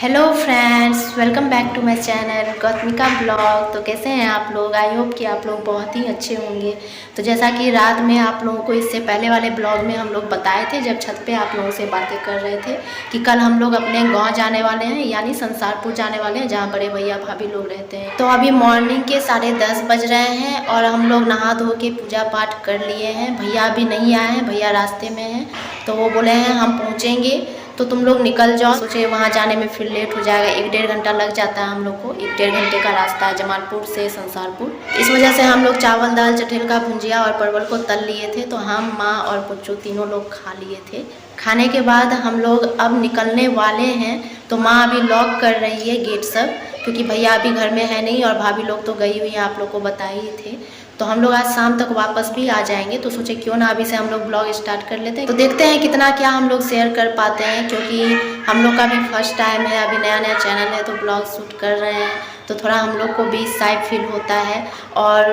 Hello friends, welcome back to my channel Gautamika blog. तो कैसे हैं आप लोग? आई होप कि आप लोग बहुत ही अच्छे होंगे। तो जैसा कि रात में आप लोगों को इससे पहले वाले ब्लॉग में हम लोग बताए थे, जब छत पे आप लोगों से बातें कर रहे थे कि कल हम लोग अपने गांव जाने वाले हैं, यानी संसारपुर जाने वाले हैं, जहाँ बड़े भैया भाभी लोग रहते हैं। तो अभी मॉर्निंग के 10:30 बज रहे हैं और हम लोग नहा धो के पूजा पाठ कर लिए हैं। भैया अभी नहीं आए हैं, भैया रास्ते में हैं। तो वो बोले हैं हम पहुँचेंगे तो तुम लोग निकल जाओ। सोचे वहाँ जाने में फिर लेट हो जाएगा, 1-1.5 घंटा लग जाता है हम लोग को। 1-1.5 घंटे का रास्ता है जमालपुर से संसारपुर। इस वजह से हम लोग चावल दाल चठेल का भुंजिया और परवल को तल लिए थे। तो हम, माँ और पुच्चू तीनों लोग खा लिए थे। खाने के बाद हम लोग अब निकलने वाले हैं। तो माँ अभी लॉक कर रही है गेट सब, क्योंकि भैया अभी घर में है नहीं और भाभी लोग तो गई हुई हैं, आप लोग को बताए ही थे। तो हम लोग आज शाम तक वापस भी आ जाएंगे। तो सोचे क्यों ना अभी से हम लोग ब्लॉग स्टार्ट कर लेते हैं। तो देखते हैं कितना क्या हम लोग शेयर कर पाते हैं, क्योंकि हम लोग का भी फर्स्ट टाइम है, अभी नया नया चैनल है तो ब्लॉग शूट कर रहे हैं। तो थोड़ा हम लोग को भी शाय फील होता है। और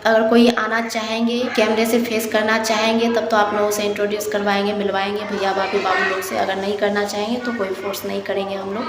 अगर कोई आना चाहेंगे, कैमरे से फेस करना चाहेंगे, तब तो आप लोगों से इंट्रोड्यूस करवाएंगे, मिलवाएंगे भैया भाभी बाबू लोग से। अगर नहीं करना चाहेंगे तो कोई फोर्स नहीं करेंगे हम लोग।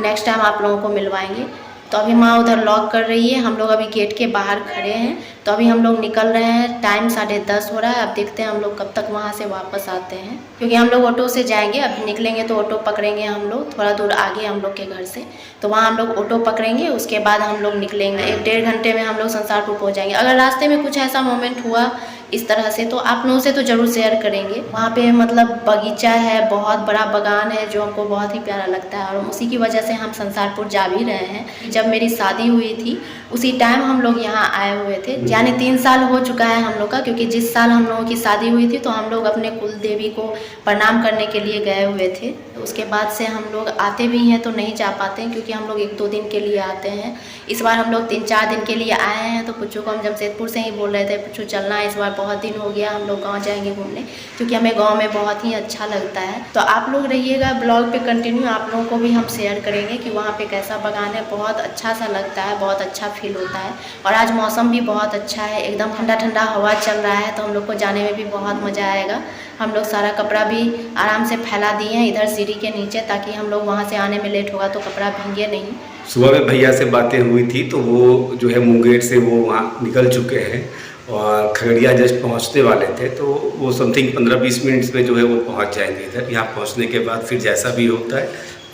नेक्स्ट टाइम आप लोगों को मिलवाएंगे। तो अभी माँ उधर लॉक कर रही है, हम लोग अभी गेट के बाहर खड़े हैं। तो अभी हम लोग निकल रहे हैं, टाइम 10:30 हो रहा है। अब देखते हैं हम लोग कब तक वहाँ से वापस आते हैं, क्योंकि हम लोग ऑटो से जाएंगे। अभी निकलेंगे तो ऑटो पकड़ेंगे हम लोग, थोड़ा दूर आगे हम लोग के घर से। तो वहाँ हम लोग ऑटो पकड़ेंगे, उसके बाद हम लोग निकलेंगे। 1-1.5 घंटे में हम लोग संसारपुर पहुँच जाएंगे। अगर रास्ते में कुछ ऐसा मोमेंट हुआ इस तरह से तो आप लोगों से तो ज़रूर शेयर करेंगे। वहाँ पे मतलब बगीचा है, बहुत बड़ा बागान है, जो हमको बहुत ही प्यारा लगता है। और उसी की वजह से हम संसारपुर जा भी रहे हैं। जब मेरी शादी हुई थी उसी टाइम हम लोग यहाँ आए हुए थे, यानी 3 साल हो चुका है हम लोग का। क्योंकि जिस साल हम लोगों की शादी हुई थी तो हम लोग अपने कुल देवी को प्रणाम करने के लिए गए हुए थे। तो उसके बाद से हम लोग आते भी हैं तो नहीं जा पाते हैं, क्योंकि हम लोग 1-2 दिन के लिए आते हैं। इस बार हम लोग 3-4 दिन के लिए आए हैं। तो पुच्चू को हम जमशेदपुर से ही बोल रहे थे, पुच्चू चलना है, इस बार बहुत दिन हो गया, हम लोग गाँव जाएंगे घूमने, क्योंकि हमें गाँव में बहुत ही अच्छा लगता है। तो आप लोग रहिएगा ब्लॉग पे कंटिन्यू, आप लोगों को भी हम शेयर करेंगे कि वहाँ पे कैसा बागान है। बहुत अच्छा सा लगता है, बहुत अच्छा फील होता है। और आज मौसम भी बहुत अच्छा है, एकदम ठंडा ठंडा हवा चल रहा है। तो हम लोग को जाने में भी बहुत मज़ा आएगा। हम लोग सारा कपड़ा भी आराम से फैला दिए हैं इधर सीढ़ी के नीचे, ताकि हम लोग वहाँ से आने में लेट होगा तो कपड़ा भींगे नहीं। सुबह में भैया से बातें हुई थी तो वो जो है मुंगेर से वो वहाँ निकल चुके हैं और खगड़िया जस्ट पहुँचने वाले थे। तो वो समथिंग 15-20 मिनट्स में जो है वो पहुँच जाएंगे इधर। यहाँ पहुँचने के बाद फिर जैसा भी होता है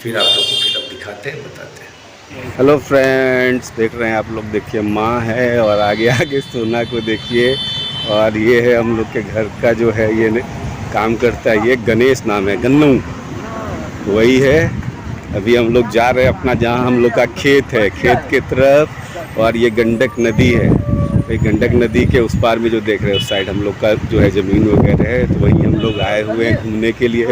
फिर आप लोग को फिर अब दिखाते हैं, बताते हैं। हेलो फ्रेंड्स, देख रहे हैं आप लोग, देखिए माँ है और आगे आगे सोना को देखिए। और ये है हम लोग के घर का जो है ये काम करता है, ये गणेश नाम है, गन्नू वही है। अभी हम लोग जा रहे हैं अपना, जहाँ हम लोग का खेत है, खेत के तरफ। और ये गंडक नदी है, ये गंडक नदी के उस पार में जो देख रहे हैं उस साइड हम लोग का जो है ज़मीन वगैरह है। तो वहीं हम लोग आए हुए हैं घूमने के लिए।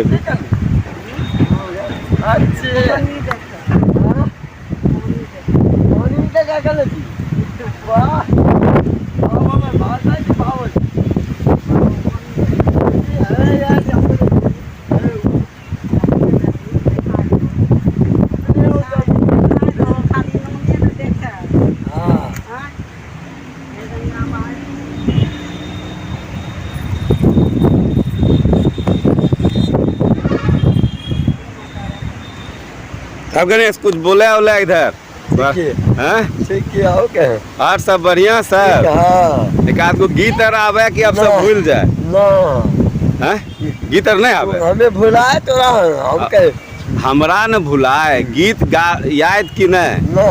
अब गणेश कुछ बोला बोला इधर ठीक किया हो क्या? और सब बढ़िया सर। हाँ। एक आध को गीत और आवे कि अब सब भूल जाए ना, गीत और नहीं आवे। हमें भुलाए तो हम कहे हमरा न भुलाए गीत गा याद कि नहीं ना,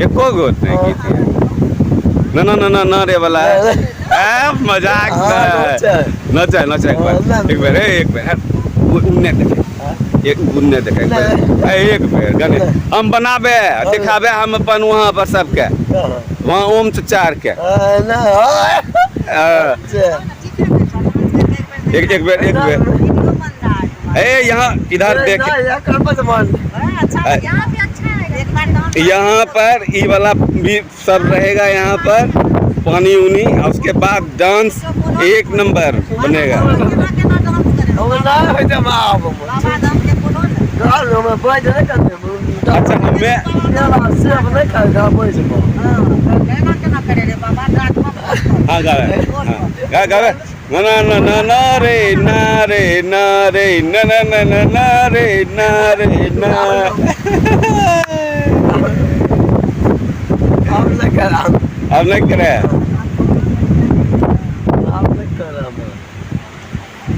एको गोट नहीं गीत न न न न रे वाला मजाक नचा नचा एक बार उन्ने देखे एक गुन्ने देखे एक बेर गणेश हम बनाबे दिखाबे हम अपन वहाँ पर सबके वहाँ ओम चार के एक बेर यहाँ इधर देख, यहाँ पर ये वाला भी सब रहेगा, यहाँ पर पानी उनी, और उसके बाद डांस 1 नंबर बनेगा। अच्छा हमें हाँ गावे ना ना ना ना ना रे ना रे ना रे ना ना ना ना ना रे ना रे ना करा अब नहीं कराया? आप नहीं करा मैं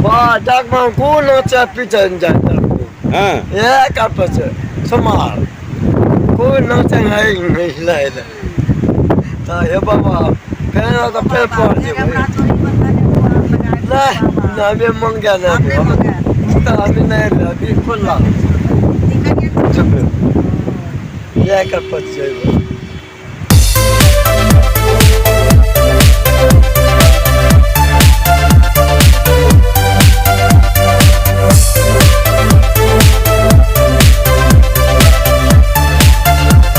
वाह तक मैं कौन सा पीछे जाता हूँ हाँ ये कर पछे समार कोई न चाहिए नहीं लाए तो ये बाबा फिर तो फिर पड़ जाए ना भी मंगा ना तो हमें नहीं अभी खुला ये कर पछे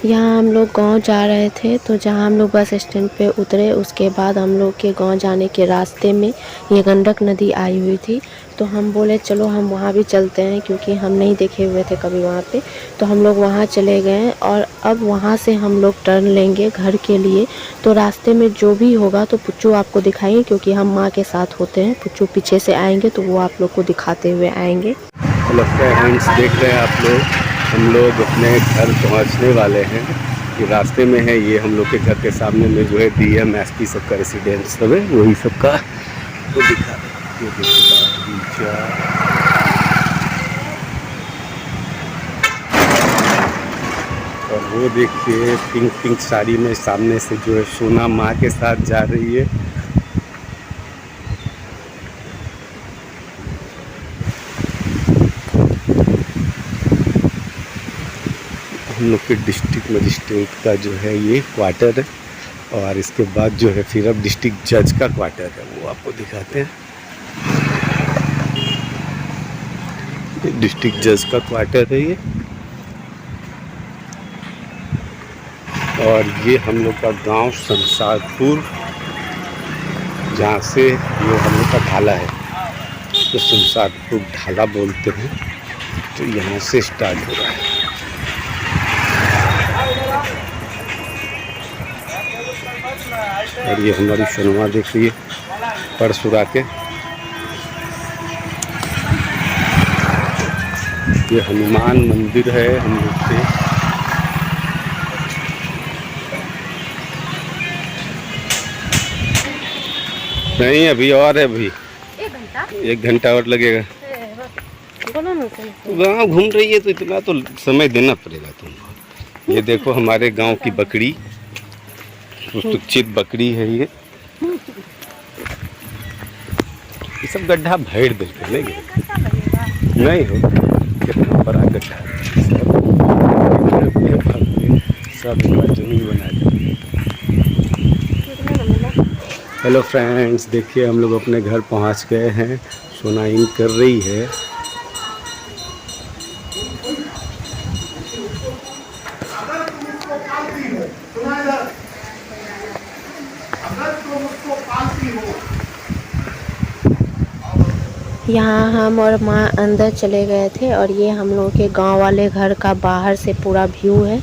यहाँ हम लोग गांव जा रहे थे, तो जहाँ हम लोग बस स्टैंड पे उतरे उसके बाद हम लोग के गांव जाने के रास्ते में ये गंडक नदी आई हुई थी। तो हम बोले चलो हम वहाँ भी चलते हैं, क्योंकि हम नहीं देखे हुए थे कभी वहाँ पे। तो हम लोग वहाँ चले गए और अब वहाँ से हम लोग टर्न लेंगे घर के लिए। तो रास्ते में जो भी होगा तो पुच्चू आपको दिखाएंगे, क्योंकि हम माँ के साथ होते हैं। पुच्चू पीछे से आएंगे तो वो आप लोग को दिखाते हुए आएंगे। हेलो फ्रेंड्स, देख रहे हैं आप लोग, हम लोग अपने घर पहुंचने वाले हैं। ये रास्ते में है, ये हम लोग के घर के सामने में जो है डीएम एसपी सबका रेसिडेंस सब है, वही सबका तो दिखा ये देखिए और वो देखिए पिंक पिंक साड़ी में सामने से जो है सोना माँ के साथ जा रही है। हम लोग के डिस्ट्रिक्ट मजिस्ट्रेट का जो है ये क्वार्टर है, और इसके बाद जो है फिर अब डिस्ट्रिक्ट जज का क्वार्टर है, वो आपको दिखाते हैं। डिस्ट्रिक्ट जज का क्वार्टर है ये, और ये हम लोग का गांव शमशादपुर, जहाँ से ये हम लोग का ढाला है, तो शमशादपुर ढाला बोलते हैं। तो यहाँ से स्टार्ट हो रहा है। और ये हमारी सोनुआ देख रही है पर्स उड़ा के। ये हनुमान मंदिर है हम लोग के। नहीं अभी और है, अभी 1 घंटा और लगेगा। गाँव घूम रही है तो इतना तो समय देना पड़ेगा तुमको। ये देखो हमारे गांव की बकरी, सुशिक्षित बकरी है ये सब गड्ढा भैर देते नहीं हो, कितना बड़ा गड्ढा सब जमीन बना दी। हेलो फ्रेंड्स, देखिए हम लोग अपने घर पहुंच गए हैं। सोना इन कर रही है। यहाँ हम और माँ अंदर चले गए थे, और ये हम लोगों के गांव वाले घर का बाहर से पूरा व्यू है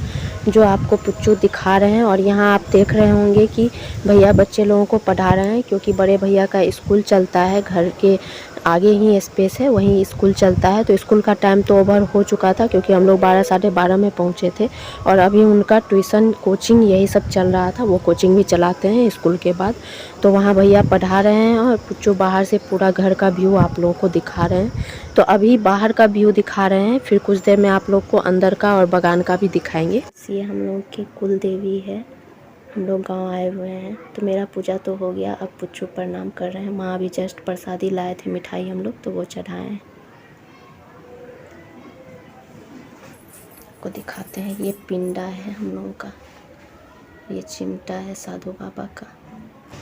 जो आपको पुच्चू दिखा रहे हैं। और यहाँ आप देख रहे होंगे कि भैया बच्चे लोगों को पढ़ा रहे हैं, क्योंकि बड़े भैया का स्कूल चलता है, घर के आगे ही स्पेस है, वहीं स्कूल चलता है। तो स्कूल का टाइम तो ओवर हो चुका था, क्योंकि हम लोग 12 साढ़े 12 में पहुँचे थे, और अभी उनका ट्यूशन कोचिंग यही सब चल रहा था। वो कोचिंग भी चलाते हैं स्कूल के बाद। तो वहाँ भैया पढ़ा रहे हैं और पुच्चू बाहर से पूरा घर का व्यू आप लोगों को दिखा रहे हैं। तो अभी बाहर का व्यू दिखा रहे हैं, फिर कुछ देर में आप लोग को अंदर का और बगान का भी दिखाएंगे। ये हम लोग की कुल देवी है, हम लोग गांव आए हुए हैं। तो मेरा पूजा तो हो गया, अब पुच्चू प्रणाम कर रहे हैं। माँ भी जस्ट प्रसादी लाए थे, मिठाई हम लोग, तो वो चढ़ाए हैं। को दिखाते हैं, ये पिंडा है हम लोगों का, ये चिमटा है साधु बाबा का।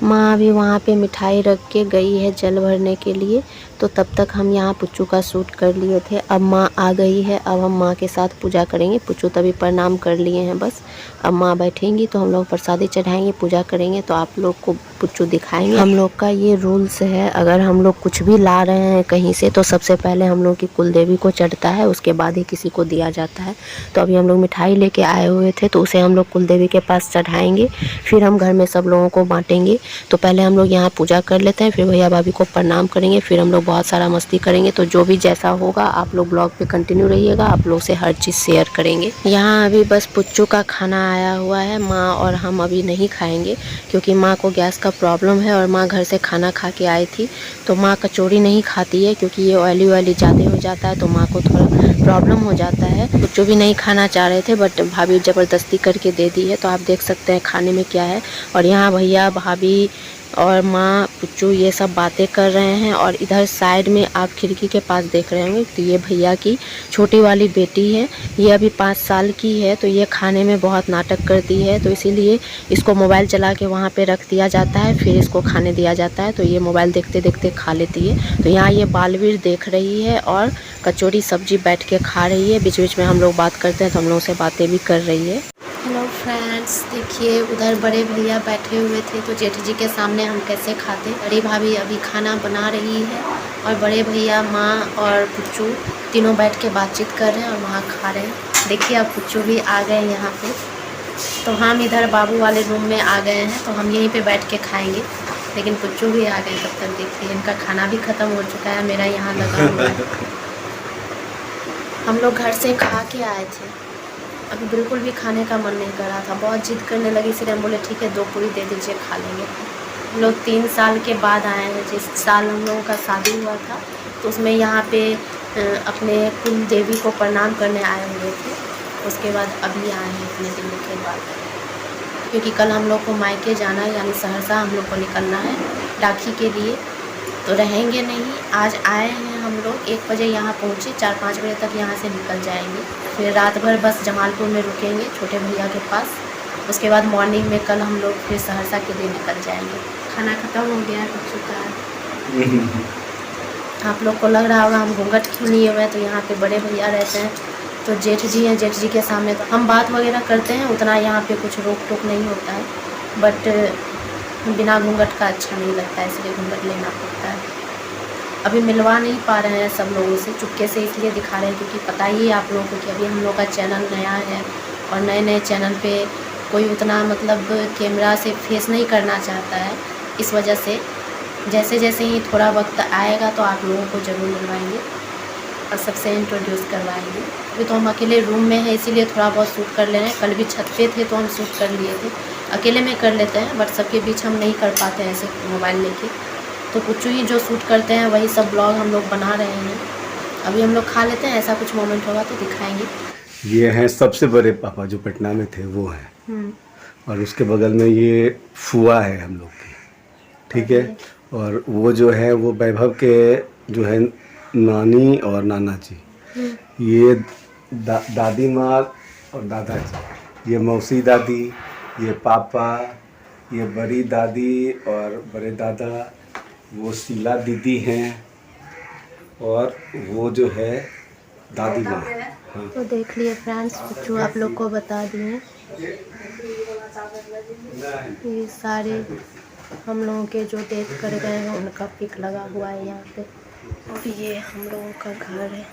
माँ भी वहाँ पे मिठाई रख के गई है जल भरने के लिए। तो तब तक हम यहाँ पुच्चू का शूट कर लिए थे। अब माँ आ गई है, अब हम माँ के साथ पूजा करेंगे। पुच्चू तभी प्रणाम कर लिए हैं बस। अब माँ बैठेंगी तो हम लोग प्रसादी चढ़ाएंगे, पूजा करेंगे, तो आप लोग को पुच्चू दिखाएंगे। हम लोग का ये रूल्स है, अगर हम लोग कुछ भी ला रहे हैं कहीं से तो सबसे पहले हम लोग की कुल देवी को चढ़ता है, उसके बाद ही किसी को दिया जाता है। तो अभी हम लोग मिठाई लेके आए हुए थे, तो उसे हम लोग कुल देवी के पास चढ़ाएंगे, फिर हम घर में सब लोगों को बांटेंगे। तो पहले हम लोग यहाँ पूजा कर लेते हैं, फिर भैया भाभी को प्रणाम करेंगे, फिर हम लोग बहुत सारा मस्ती करेंगे। तो जो भी जैसा होगा आप लोग ब्लॉग पे कंटिन्यू रहिएगा, आप लोग से हर चीज़ शेयर करेंगे। यहाँ अभी बस पुच्चू का खाना आया हुआ है, माँ और हम अभी नहीं खाएंगे क्योंकि माँ को गैस का प्रॉब्लम है और माँ घर से खाना खा के आई थी। तो माँ कचौड़ी नहीं खाती है क्योंकि ये ऑयली ज़्यादा हो जाता है, तो माँ को थोड़ा प्रॉब्लम हो जाता है। पुच्चू भी नहीं खाना चाह रहे थे बट भाभी ज़बरदस्ती करके दे दी है। तो आप देख सकते हैं खाने में क्या है। और यहाँ भैया भाभी और माँ पुच्चू ये सब बातें कर रहे हैं। और इधर साइड में आप खिड़की के पास देख रहे होंगे तो ये भैया की छोटी वाली बेटी है, ये अभी 5 साल की है। तो ये खाने में बहुत नाटक करती है, तो इसीलिए इसको मोबाइल चला के वहाँ पे रख दिया जाता है, फिर इसको खाने दिया जाता है। तो ये मोबाइल देखते देखते खा लेती है। तो यहाँ ये बालवीर देख रही है और कचौड़ी सब्जी बैठ के खा रही है। बीच बीच में हम लोग बात करते हैं तो हम लोग से बातें भी कर रही है। हेलो फ्रेंड्स, देखिए उधर बड़े भैया बैठे हुए थे तो जेठ जी के सामने हम कैसे खाते। बड़ी भाभी अभी खाना बना रही है और बड़े भैया, माँ और पुच्चू तीनों बैठ के बातचीत कर रहे हैं और वहाँ खा रहे हैं। देखिए अब पुच्चू भी आ गए यहाँ पे, तो हम इधर बाबू वाले रूम में आ गए हैं, तो हम यहीं पे बैठ के खाएंगे। लेकिन पुच्चू भी आ गए तब तक। देखिए इनका खाना भी ख़त्म हो चुका है, मेरा यहाँ लगा हुआ है। हम लोग घर से खा के आए थे, अभी बिल्कुल भी खाने का मन नहीं कर रहा था, बहुत जिद करने लगी, इसलिए हम बोले ठीक है 2 पूरी दे दीजिए, खा लेंगे। हम लोग 3 साल के बाद आए हैं। जिस साल हम लोगों का शादी हुआ था तो उसमें यहाँ पे अपने कुल देवी को प्रणाम करने आए हुए थे। उसके बाद अभी आए हैं इतने दिनों के बाद, क्योंकि कल हम लोग को मायके जाना है, यानी सहरसा हम लोग को निकलना है राखी के लिए, तो रहेंगे नहीं। आज आए हैं हम लोग 1 बजे यहाँ पहुँचे, 4-5 बजे तक यहाँ से निकल जाएंगे। फिर रात भर बस जमालपुर में रुकेंगे छोटे भैया के पास। उसके बाद मॉर्निंग में कल हम लोग फिर सहरसा के लिए निकल जाएंगे। खाना ख़त्म हो गया, हो चुका है। आप लोग को लग रहा होगा हम घूंघट क्यों लिए हुए हैं, तो यहाँ पे बड़े भैया रहते हैं, तो जेठ जी हैं, जेठ जी के सामने तो हम बात वगैरह करते हैं, उतना यहाँ पे कुछ रोक टोक नहीं होता है। बट बिना घूंघट का अच्छा नहीं लगता है, इसलिए घूंघट लेना पड़ता है। अभी मिलवा नहीं पा रहे हैं सब लोगों से, चुपके से इसलिए दिखा रहे हैं क्योंकि पता ही है आप लोगों को कि अभी हम लोग का चैनल नया है और नए चैनल पे कोई उतना मतलब कैमरा से फेस नहीं करना चाहता है। इस वजह से जैसे जैसे ही थोड़ा वक्त आएगा तो आप लोगों को ज़रूर मिलवाएंगे और सबसे इंट्रोड्यूस करवाएंगे। अभी तो हम अकेले रूम में हैं, इसीलिए थोड़ा बहुत शूट कर ले रहे हैं। कल भी छत पे थे तो हम शूट कर लिए थे। अकेले में कर लेते हैं बट सबके बीच हम नहीं कर पाते हैं ऐसे मोबाइल लेके, तो कुछ ही जो शूट करते हैं वही सब ब्लॉग हम लोग बना रहे हैं। अभी हम लोग खा लेते हैं, ऐसा कुछ मोमेंट होगा तो दिखाएंगे। ये हैं सबसे बड़े पापा जो पटना में थे, वो हैं। और उसके बगल में ये फुआ है हम लोग की, ठीक है। और वो जो है वो वैभव के जो है नानी और नाना जी। ये दादी माँ और दादाजी, ये मौसी दादी, ये पापा, ये बड़ी दादी और बड़े दादा, वो शीला दीदी हैं और वो जो है दादी माँ। हाँ। तो देख लिए फ्रेंड्स, जो आप लोग को बता दिए, ये सारे हम लोगों के जो डेथ कर गए हैं उनका पिक लगा हुआ है यहाँ पे। और ये हम लोगों का घर है।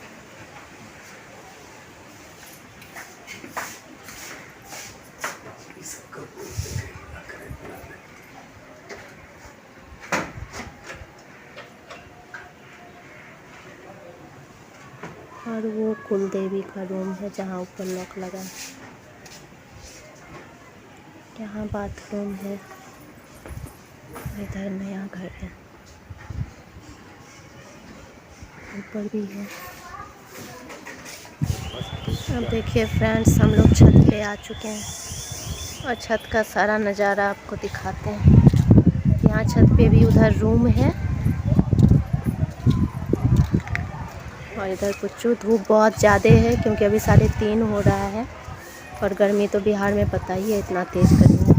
और वो कुल देवी का रूम है जहाँ ऊपर लॉक लगा है। यहाँ बाथरूम है, इधर नया घर है, ऊपर भी है। अब देखिए फ्रेंड्स, हम लोग छत पे आ चुके हैं और छत का सारा नज़ारा आपको दिखाते हैं। यहाँ छत पे भी उधर रूम है और इधर पुच्चू। धूप बहुत ज़्यादा है क्योंकि अभी 3:30 हो रहा है और गर्मी तो बिहार में पता ही है, इतना तेज़ गर्मी है।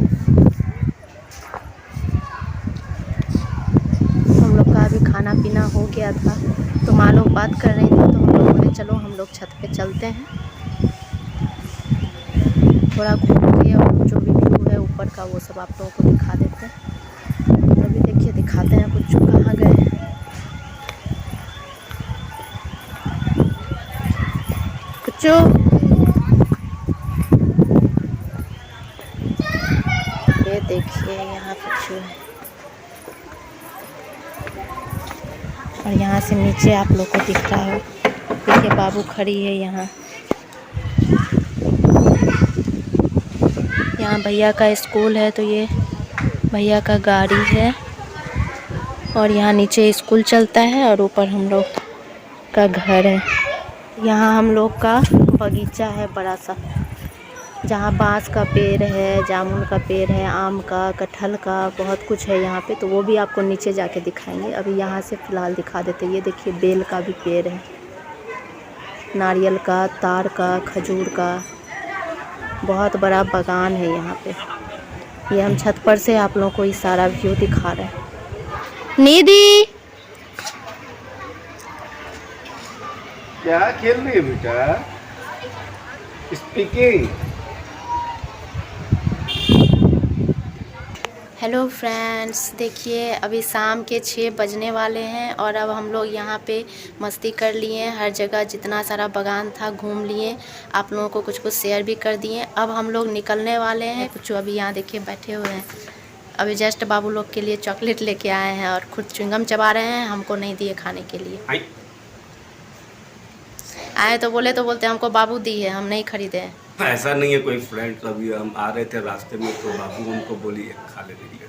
हम लोग का अभी खाना पीना हो गया था तो माँ लोग बात कर रही थी, तो हम लोग बोले चलो हम लोग छत पे चलते हैं, थोड़ा घूम के और जो भी व्यू है ऊपर का वो सब आप लोगों को दिखा देते हैं। अभी देखिए दिखाते हैं पुच्चू कहाँ गए हैं। पुच्चू, ये देखिए यहाँ पुच्चू है। और यहाँ से नीचे आप लोग को दिख रहा है, देखिए बाबू खड़ी है यहाँ। यहाँ भैया का स्कूल है, तो ये भैया का गाड़ी है। और यहाँ नीचे स्कूल चलता है और ऊपर हम लोग का घर है। यहाँ हम लोग का बगीचा है बड़ा सा, जहाँ बांस का पेड़ है, जामुन का पेड़ है, आम का, कटहल का, बहुत कुछ है यहाँ पे। तो वो भी आपको नीचे जाके दिखाएंगे। अभी यहाँ से फ़िलहाल दिखा देते। ये देखिए बेल का भी पेड़ है, नारियल का, तार का, खजूर का, बहुत बड़ा बागान है यहाँ पे। ये हम छत पर से आप लोगों को ये सारा व्यू दिखा रहे हैं। निधि क्या खेल रही है बेटा? स्पीकिंग। हेलो फ्रेंड्स, देखिए अभी शाम के 6 बजने वाले हैं और अब हम लोग यहाँ पे मस्ती कर लिए हैं। हर जगह जितना सारा बागान था घूम लिए, आप लोगों को कुछ कुछ शेयर भी कर दिए। अब हम लोग निकलने वाले हैं। कुछ अभी यहाँ देखिए बैठे हुए हैं। अभी जस्ट बाबू लोग के लिए चॉकलेट लेके आए हैं और खुद च्युइंगम चबा रहे हैं, हमको नहीं दिए खाने के लिए। आए तो बोलते हमको बाबू दी है, हम नहीं खरीदे हैं। ऐसा नहीं है कोई फ्रेंड, अभी हम आ रहे थे रास्ते में तो बाबू हमको बोली खा ले दीजिए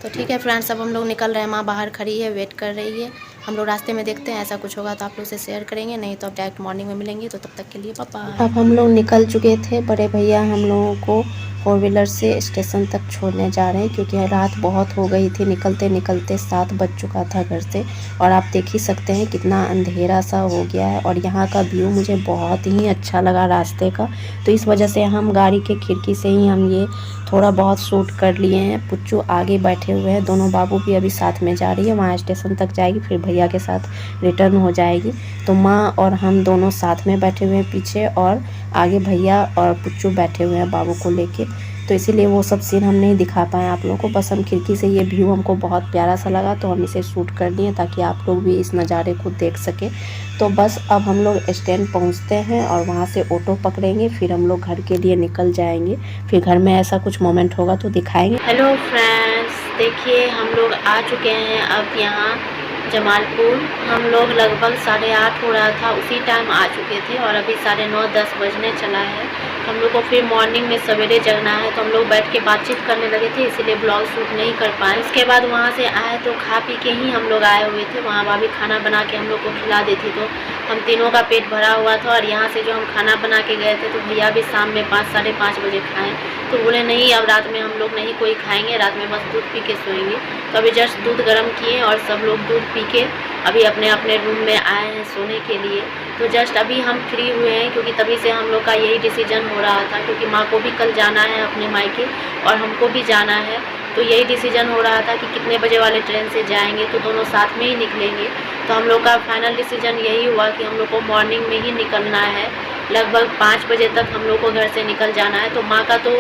तो ठीक है फ्रेंड्स, अब हम लोग निकल रहे हैं। माँ बाहर खड़ी है, वेट कर रही है। हम लोग रास्ते में देखते हैं, ऐसा कुछ होगा तो आप लोग से शेयर करेंगे, नहीं तो अब डायरेक्ट मॉर्निंग में मिलेंगे। तो तब तक के लिए बाय बाय। अब हम लोग निकल चुके थे। बड़े भैया हम लोगों को 4 व्हीलर से स्टेशन तक छोड़ने जा रहे हैं, क्योंकि रात बहुत हो गई थी। निकलते निकलते 7 बज चुका था घर से। और आप देख ही सकते हैं कितना अंधेरा सा हो गया है। और यहाँ का व्यू मुझे बहुत ही अच्छा लगा रास्ते का, तो इस वजह से हम गाड़ी के खिड़की से ही हम ये थोड़ा बहुत शूट कर लिए हैं। पुच्चू आगे बैठे हुए हैं, दोनों बाबू भी अभी साथ में जा रही है। वहाँ स्टेशन तक जाएगी, फिर भैया के साथ रिटर्न हो जाएगी। तो माँ और हम दोनों साथ में बैठे हुए हैं पीछे, और आगे भैया और पुच्चू बैठे हुए हैं बाबू को लेके। तो इसीलिए वो सब सीन हम नहीं दिखा पाए आप लोगों को। बस हम खिड़की से ये व्यू हमको बहुत प्यारा सा लगा, तो हम इसे शूट कर लिए ताकि आप लोग भी इस नज़ारे को देख सके। तो बस अब हम लोग स्टैंड पहुंचते हैं और वहां से ऑटो पकड़ेंगे, फिर हम लोग घर के लिए निकल जाएंगे। फिर घर में ऐसा कुछ मोमेंट होगा तो दिखाएंगे। हेलो फ्रेंड्स, देखिए हम लोग आ चुके हैं अब यहाँ जमालपुर। हम लोग लगभग 8:30 हो रहा था, उसी टाइम आ चुके थे। और अभी 9:30-10 बजने चला है। हम लोग को फिर मॉर्निंग में सवेरे जगना है, तो हम लोग बैठ के बातचीत करने लगे थे, इसीलिए ब्लॉग शूट नहीं कर पाए। उसके बाद वहाँ से आए तो खा पी के ही हम लोग आए हुए थे। वहाँ भाभी खाना बना के हम लोग को खिला देती, तो हम तीनों का पेट भरा हुआ था। और यहाँ से जो हम खाना बना के गए थे, तो भैया भी शाम में 5-5:30 बजे खाएँ। तो बोले नहीं, अब रात में हम लोग नहीं कोई खाएंगे, रात में बस दूध पी के सोएंगे। तो अभी जस्ट दूध गर्म किए और सब लोग दूध पी के अभी अपने अपने रूम में आए हैं सोने के लिए। तो जस्ट अभी हम फ्री हुए हैं, क्योंकि तभी से हम लोग का यही डिसीजन हो रहा था, क्योंकि माँ को भी कल जाना है अपने मायके और हमको भी जाना है। तो यही डिसीजन हो रहा था कि कितने बजे वाले ट्रेन से जाएंगे, तो दोनों साथ में ही निकलेंगे। तो हम लोग का फाइनल डिसीजन यही हुआ कि हम लोग को मॉर्निंग में ही निकलना है। लगभग 5 बजे तक हम लोग को घर से निकल जाना है। तो माँ का तो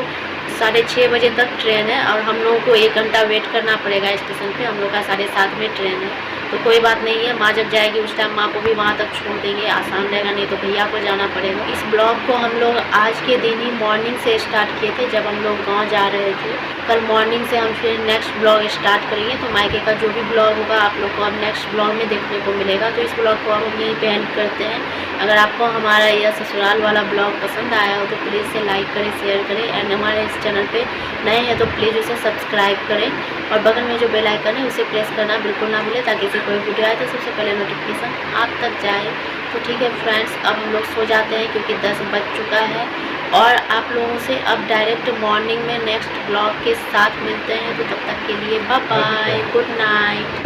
6:30 बजे तक ट्रेन है और हम लोगों को 1 घंटा वेट करना पड़ेगा स्टेशन पे। हम लोग का 7:30 में ट्रेन है, तो कोई बात नहीं है। माँ जब जाएगी उस टाइम माँ को भी वहाँ तक छोड़ देंगे, आसान रहेगा, नहीं तो भैया को जाना पड़ेगा। इस ब्लॉग को हम लोग आज के दिन ही मॉर्निंग से स्टार्ट किए थे, जब हम लोग गाँव जा रहे थे। कल मॉर्निंग से हम फिर नेक्स्ट ब्लॉग स्टार्ट करेंगे। तो मायके का जो भी ब्लॉग होगा आप लोग को अब नेक्स्ट ब्लॉग में देखने को मिलेगा। तो इस ब्लॉग को हम यहीं पे एंड करते हैं। अगर आपको हमारा यह ससुराल वाला ब्लॉग पसंद आया हो तो प्लीज़ से लाइक करें, शेयर करें। एंड हमारे इस चैनल पे नए हैं तो प्लीज़ उसे सब्सक्राइब करें, और बगल में जो बेल आइकन है उसे प्रेस करना बिल्कुल ना भूलें, ताकि इसे कोई वीडियो आए तो सबसे पहले नोटिफिकेशन आप तक जाए। तो ठीक है फ्रेंड्स, अब हम लोग सो जाते हैं, क्योंकि 10 बज चुका है। और आप लोगों से अब डायरेक्ट मॉर्निंग में नेक्स्ट ब्लॉग के साथ मिलते हैं। तो तब तक के लिए बाय बाय, गुड नाइट।